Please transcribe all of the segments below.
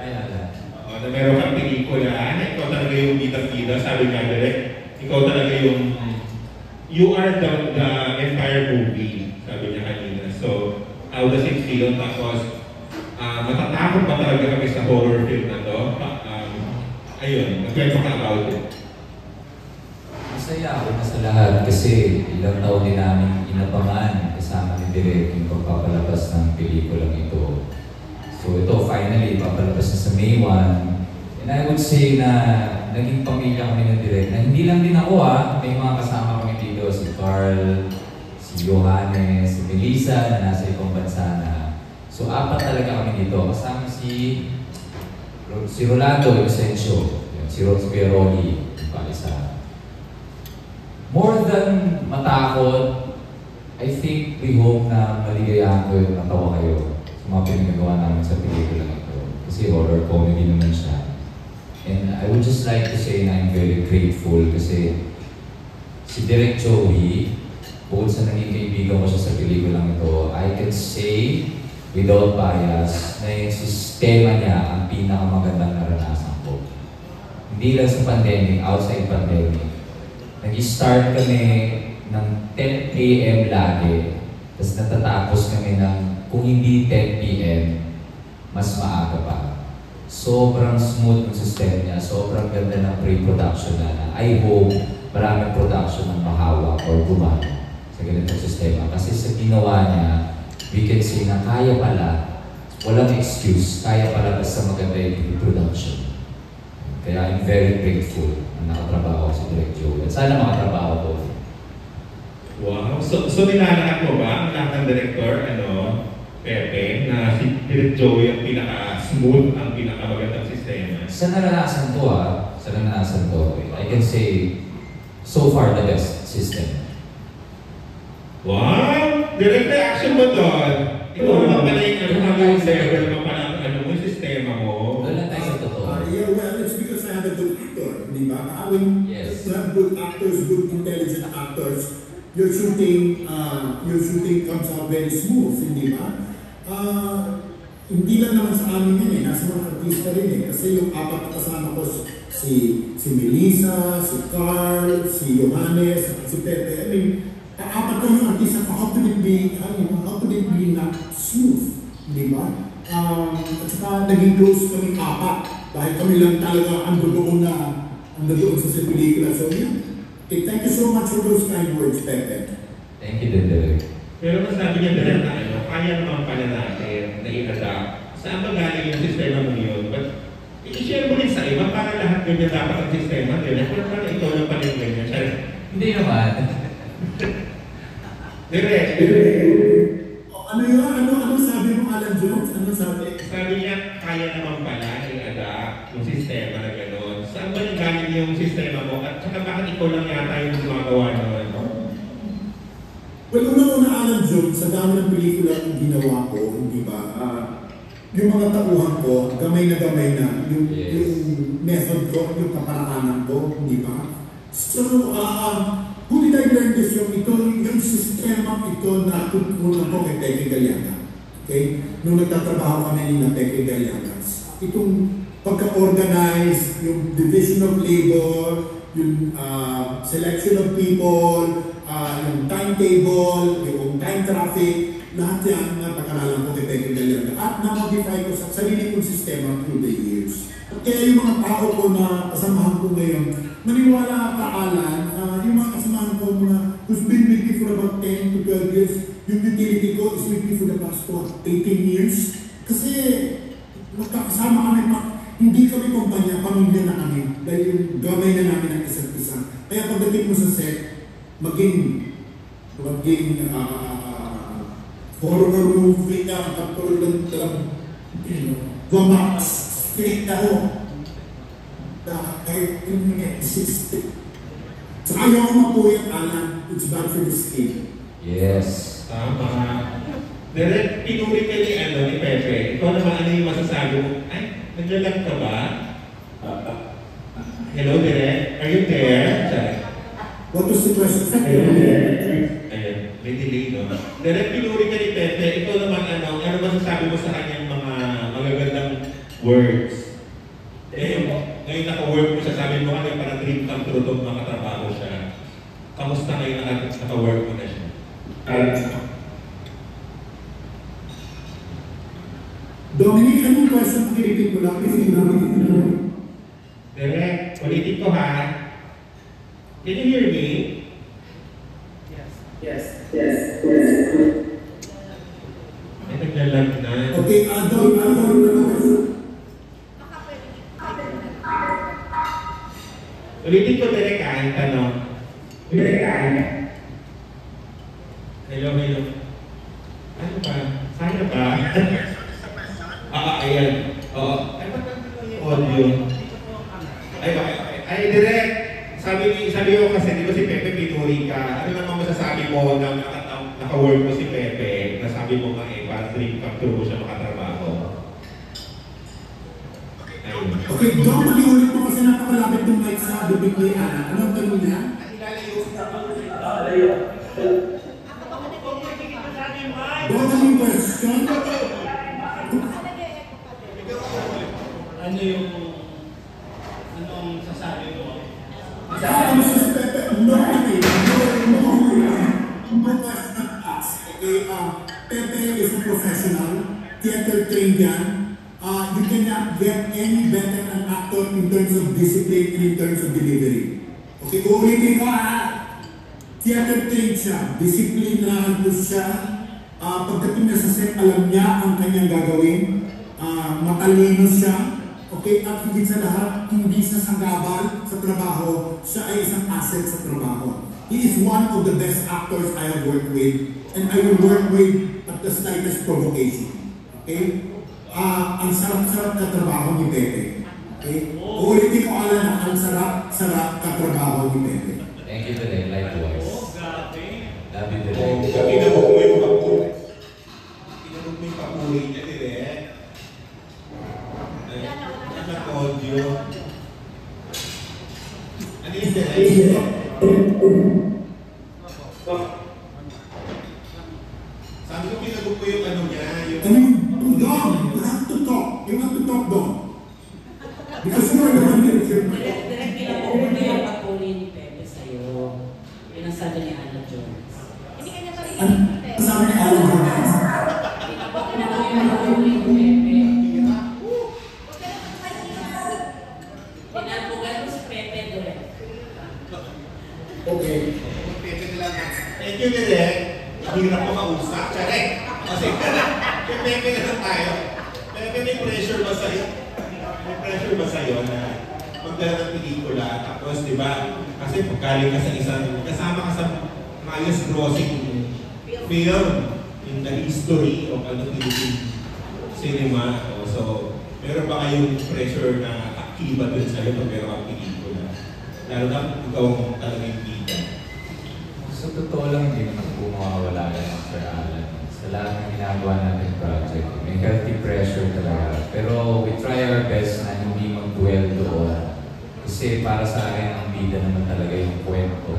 Na meron kang pelikula, na ikaw talaga yung bida-bida, sabi nga direct, ikaw talaga yung, you are the entire movie, sabi niya kanina. So, how does it feel? Tapos, matatakot ba talaga kami sa horror film na to? Ayun, nagkwento ka about it. Masaya ako na sa lahat kasi ilang taon din namin inabangan kasama ni Direk yung pagpapalabas ng pelikulang ito. So ito finally papalabas na sa May 1. And I would say na naging pamilya kami ng Direk na hindi lang din ako may mga kasama kami dito, si Carl, si Johannes, si Melissa na nasa ibang bansa na. So apat talaga kami dito, kasama si Rolando Inocencio, si Ronnie, yung pa-isa. More than matakot, I think we hope na maligayahan ko yung natawa kayo sa mga pinagagawa namin sa pelikula ito. Kasi horror comedy naman siya. And I would just like to say na I'm very grateful kasi si Direk Joey, bukod sa naging kaibigan ko siya sa pelikulang ito, I can say without bias na yung sistema niya ang pinakamagandang naranasan ko. Hindi lang sa pandemic, outside pandemic. Nag-start kami ng 10 AM lagi, tapos natatapos kami ng, kung hindi 10 PM, mas maaga pa. Sobrang smooth ng system niya, sobrang ganda ng pre-production na. I hope maraming production ng mahawak or gumana sa ganitong sistema. Kasi sa ginawa niya, we can say na kaya pala, walang excuse, kaya pala basta maganda yung pre-production. Kaya I'm very grateful na nakatrabaho si Direk Joe. At sana makatrabaho ko. Wow! So nilalahat mo ba ang lahat ng director, Pepe, na si Direk Joe yung pinaka-smooth, ang pinaka-magandang sistema? Sa naranasan ko sa naranasan ko, I can say, so far the best system. Wow! Direct reaction mo doon. Ikaw naman pala yung level mo pala yung sistema mo. Wala tayo sa totoo. Yeah, well, it's because I have a good actor, di ba? When you have good actors, good intelligent actors, your shooting comes out very smooth, di ba? Hindi lang naman sa amin yan nasa mga artista rin kasi yung apat na kasama ko, si Melissa, si Carl, si Johannes, si Pepe, I mean, apat ko yung artista, how could it be not smooth, di ba? At saka naging close kami apat dahil kami lang talaga ang doon sa pelikula. So yeah, okay, thank you so much for those kind words, Pepe. Thank you, Direk. Pero masabi niya direct na kaya naman pala natin na i-adapt. Saan ba galing yung sistema mo yun? But i-share mo rin sa iba para lahat ganyan dapat ang sistema. Direct, pero parang ikaw lang pala yung ganyan. Hindi naman. Direct. Ano sabi mo, Alan Jones? Ano sabi? Sabi niya, kaya naman pala i-adapt yung sistema na gano'n. Saan ba galing yung sistema mo? At saka bakit ikaw lang yata yung gumagawa naman? Well, una-una, Alan Jones, sa dami ng pelikula yung ginawa ko, di ba? Yung mga tauhan ko, gamay na. Yung method ko, yung kaparaanan ko, di ba? So, who did I learn this from? Yung sistema ito na tutunan ko kay Pepe Galiaga. Okay? Nung nagtatrabaho kami ni Pepe Galiagas. Itong pagka-organize, yung division of labor, yung selection of people, yung timetable, yung time traffic, lahat yan na pag-aralan ko kay Pepe Galiaga. At na-modify ko sa sarili kong sistema through the years. At kaya yung mga tao ko na kasamahan ko ngayon, maniwala ka, Alan, yung mga kasamahan ko who's been with me for about 10 to 12 years, yung utility ko is with me for the past 18 years. Kasi magkakasama kami, hindi kami kumpanya, pamilya na kami. Dahil yung gamay na namin ang isa't isa. Kaya pagdating mo sa set, maging horror movie ka, katulad ng gumax, straight ako. Kahit yung exist. So ayaw ko mapuyat, Alan. It's bad for the skin. Yes. Tama. Direct, pinuri ka ni Pepe. Ikaw naman, ano yung masasabi mo? Ay, naglalag ka ba? Hello, Direct? Are you there? What was the question? Ayun, may delay, no? Direct, pinuri ka ni Pepe. Ikaw naman, ano masasabi mo sa kanyang mga magagandang words. Eh, ngayon naka-work mo siya, sabi mo nga parang dream come true to makatrabaho siya. Kamusta ngayon naka-work mo na siya? Dominic, anong question repeat mo lang? Direct, ulitin ko ha. Can you hear me? Yes. Ay, naglalag na. Okay, Dom, Ulitin ko direct ha, ang tanong. Hello. Ano ba? Sana ba? Ayan. Oo. Ay, ba't yung audio? Ay, direct. Sabi ko kasi, di ba si Pepe pinuri ka? Ano naman masasabi mo na naka-work mo si Pepe? Nasabi mo nga parang dream come true mo siya makatrabaho. Ayun. Okay, Dom, ulit mo kasi napakalapit ng mic sa bibig ni Ana. Anong tanong niya? Dom, anong question? Ano yung anong sasabi mo? Mrs. Pepe, no question asked. Okay, Pepe is a professional, theater trained yan. You cannot get any better an actor in terms of discipline and in terms of delivery. Okay, uulitin ko theater trained siya, disciplinado siya. Pagdating na sa set, alam niya ang kanyang gagawin. Matalino siya. Okay, at higit sa lahat, hindi siya sanggabal sa trabaho, siya ay isang asset sa trabaho. He is one of the best actors I have worked with, and I will work with at the slightest provocation. Okay? Ang sarap-sarap katrabaho ni Pepe. Okay? Uulitin ko Alan, ang sarap-sarap katrabaho ni Pepe. Thank you today, likewise. Love you today. Pinabog mo yung papuri. Pinabog mo yung papuri niya, direct. Audio. Ano yung direct? Sabi ko pinabog ko yung ano niya, yung... Dom, you have to talk. You have to talk, Dom. Because you are the one that is your... Direct pinabog mo na yung papuri ni Pepe sa'yo. Pinasabi ni Ana Jones. Hindi ka niya pa rin Ano sabi ni Alan Jones? Pinabog mo na yung papuri ni Pepe. Pinabugan mo si Pepe direct. Okay. Pepe nila na. Thank you, direct. Hirap ko mausap. Charek. Kasi kay Pepe na lang tayo. Pepe, may pressure ba sa'yo? May pressure ba sa'yo na magdala ng pelikula? Tapos, di ba? Kasi pagkaling ka sa isang, kasama ka sa highest grossing film in the history of Philippine cinema. So, meron ba kayong pressure na akiba dun sa'yo pag meron kang pelikula? Lalo na ikaw talaga yung bida. Sa totoo lang, hindi naman po mawawala yan, Sir Alan. Sa lahat ng ginagawa natin project, may healthy pressure talaga. Pero we try our best na hindi mag-dwell doon. Kasi para sa akin, ang bida naman talaga yung kwento.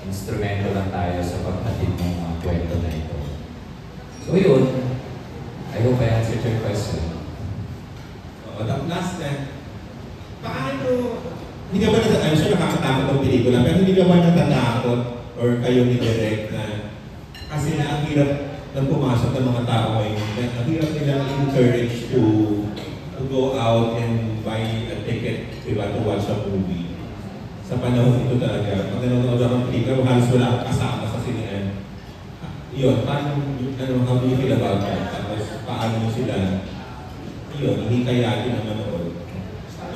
Instrumento lang tayo sa paghatid ng mga kwento na ito. So yun, I hope I answered your question. Last na, paano, hindi ka ba natatakot, siya nakakatakot ang pelikula, pero hindi ka ba natatakot or kayo ni Direk na kasi ang hirap na pumasok ng mga tao ngayon, ang hirap nilang encourage to go out and buy a ticket, diba, to watch a movie. Sa panahon ito talaga, pag nanonood ako ng pelikula, halos wala akong kasama sa sinehan. Yun, paano, how do you feel about that? Tapos, paano mo sila, yun, hindi kayatin na manood.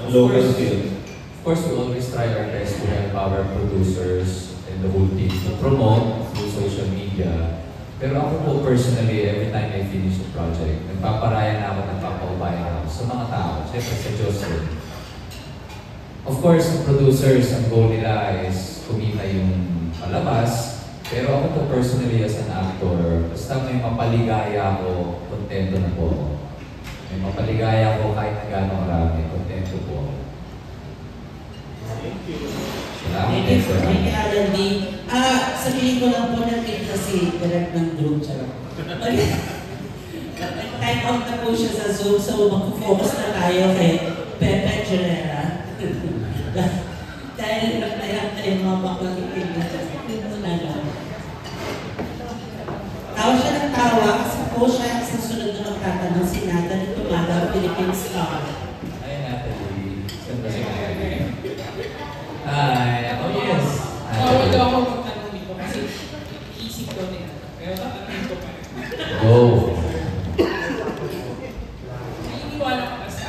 Local film. Of course, we always try our best to help our producers and the whole team to promote through social media. Pero ako po personally, every time I finish a project, nagpaparaya na ako, nagpapaubaya na ako sa mga tao, siyempre sa Diyos rin. Of course, ang producers, ang goal nila is kumita yung palabas. Pero ako po personally as an actor, basta may mapaligaya ako, kontento na po ako. May mapaligaya ako kahit na gano'ng marami, kontento po ako. Thank you. Thank you, Alan D. Sa pelikula po natin kasi direct ng group siya. nag-sign out na po siya sa Zoom, so mag-focus na tayo kay Pepe Junera. Dahil naglayak na yung mga baklang ipilit. Tawa siya ng tawa kasi po siya sa sunod na magtatanong si Natalie Tumada, Philippine Star. Hi, Natalie. Ganda si Natalie. Hi. Oh, yes. Bawal daw ako magtanong dito kasi isip ko nila. Pero tatanungin ko pa rin. Go. Naniniwala ka ba sa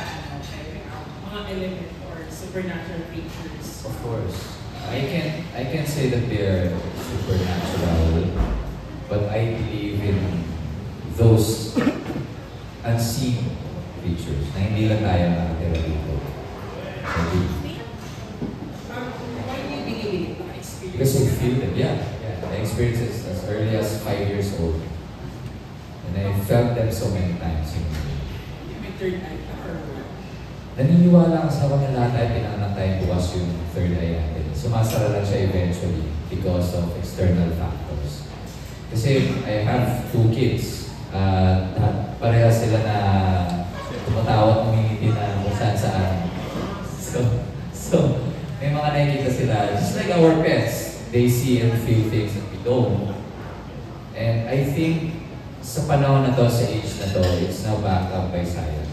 mga element or supernatural creatures? Of course. I can say that they're supernatural, but I believe in those unseen creatures na hindi lang tayo nakatira dito. I do. Why do you believe in it? Experience? Because I feel them, yeah. I experienced it as early as 5 years old. And I felt them so many times. May third eye ka or what? Naniniwala kasi ako na lahat tayo pinanganak tayo bukas yung third eye natin. Sumasara lang siya eventually because of external factors. Kasi I have 2 kids. Pareha sila na tumatawa at umingiti na kung saan. So, may mga nakikita sila, just like our pets, they see and feel things that we don't. And I think sa panahon na to, sa age na to, it's now backed up by science.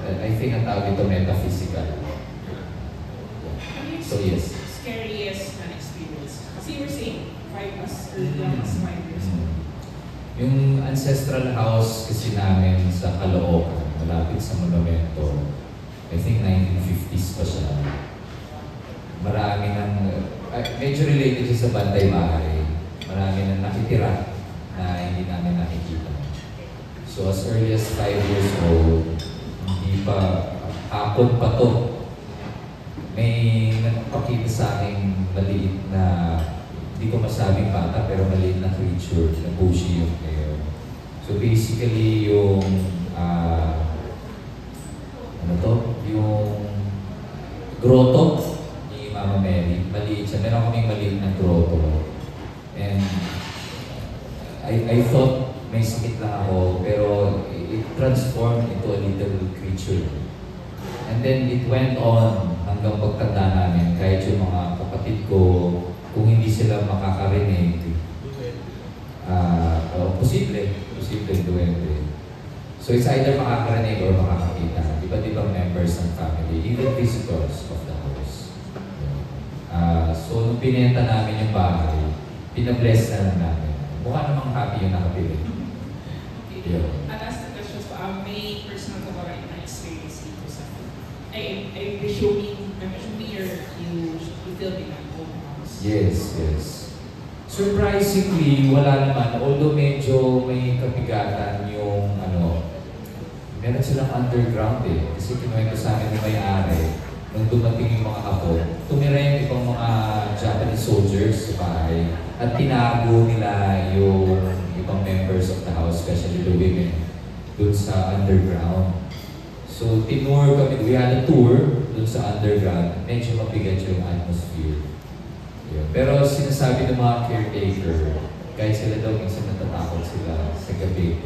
I think ang tawag ito metaphysical. Ano yung So yes. scariest na experience? Kasi you were saying 5 as early as 5 years old. Yung ancestral house kasi namin sa Caloocan, malapit sa monumento, I think 1950s pa siya. Marami ng, medyo related siya sa Bantay Bahay. Marami nang nakitira na hindi namin nakikita. So as early as 5 years old, hindi pa, hapon pa to, may nagpakita sa akin maliit na, hindi ko masabing bata, pero maliit na creature, na bushy yung hair. So basically yung, ano to? Yung grotto ni Mama Mary. Maliit siya. Meron kaming maliit na grotto. And I thought may sakit lang ako, pero it transformed into a little creature. And then it went on hanggang pagtanda namin, kahit yung mga kapatid ko, kung hindi sila makakarinig, posible duwende. So it's either makakarinig or makakakita. Iba't ibang members ng family, even visitors of the house. So nung pinenta namin yung bahay, pinabless na lang namin. Mukha namang happy yung nakapili. Okay. I'll ask the questions pa. May personal ka ba na experience dito sa I'm assuming you feel in an own house. Yes. Surprisingly, wala naman. Although medyo may kabigatan yung meron silang underground eh. Kasi kinuwento sa amin yung may-ari, nung dumating yung mga apo, tumira yung ibang mga Japanese soldiers sa bahay at tinago nila yung ibang members of the house, especially the women, dun sa underground. So, tinur kami, we had a tour dun sa underground. Medyo mabigat yung atmosphere. Yun. Pero sinasabi ng mga caretaker, kahit sila daw minsan natatakot sila sa gabi.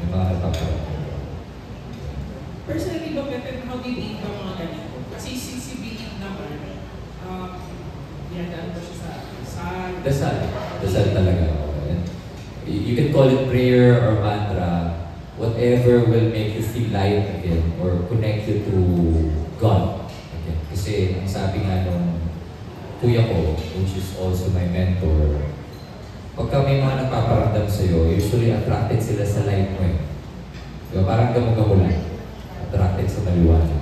Yung mga napaparating. Personally ba, Pepe, how do you think ba mga ganito? Kasi si Believe naman, dinadaan ko siya sa Dasal talaga. And you can call it prayer or mantra, whatever will make you feel light again or connect you to God again. Kasi ang sabi nga nung kuya ko, which is also my mentor, pagka may mga nagpaparamdam sa'yo, usually attracted sila sa light mo eh. Diba? Parang gamo-gamo lang. Attracted sa maliwanag.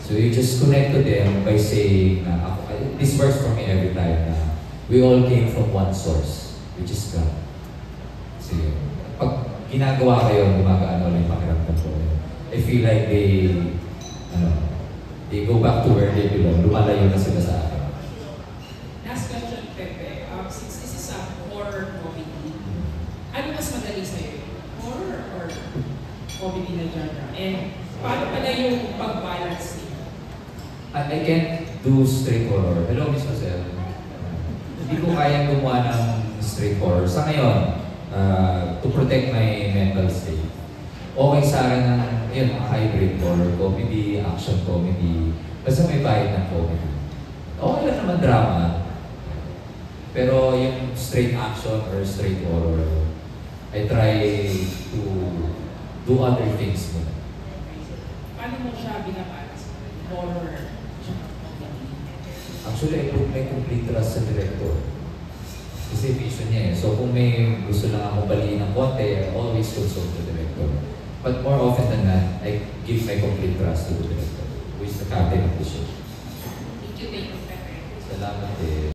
So you just connect to them by saying, this works for me every time, na we all came from one source, which is God. So pag ginagawa kayo, gumagaan ulit yung pakiramdam ko. I feel like they go back to where they belong. Lumalayo na sila sa akin. Last question, Pepe. Since this is a horror comedy, ano mas madali sa'yo? Horror or comedy na genre? And paano pala yung pag-balance niyo? I can't do straight horror. Hello, Miss Marcel. Hindi ko kaya gumawa ng straight horror. Sa ngayon, to protect my mental state, okay sa akin ng yun, hybrid horror comedy, action comedy, basta may bite ng comedy. Okay lang naman drama, pero yung straight action or straight horror, I try to do other things muna. Paano mo siya binabalance? Horror, tsaka comedy? Actually, I put my complete trust sa director. Kasi vision niya eh. So kung may gusto lang ako baliin ng konti, I always consult the director. But more often than that, I give my complete trust to the director, who is the captain of the show. Thank you, Pepe. Salamat eh.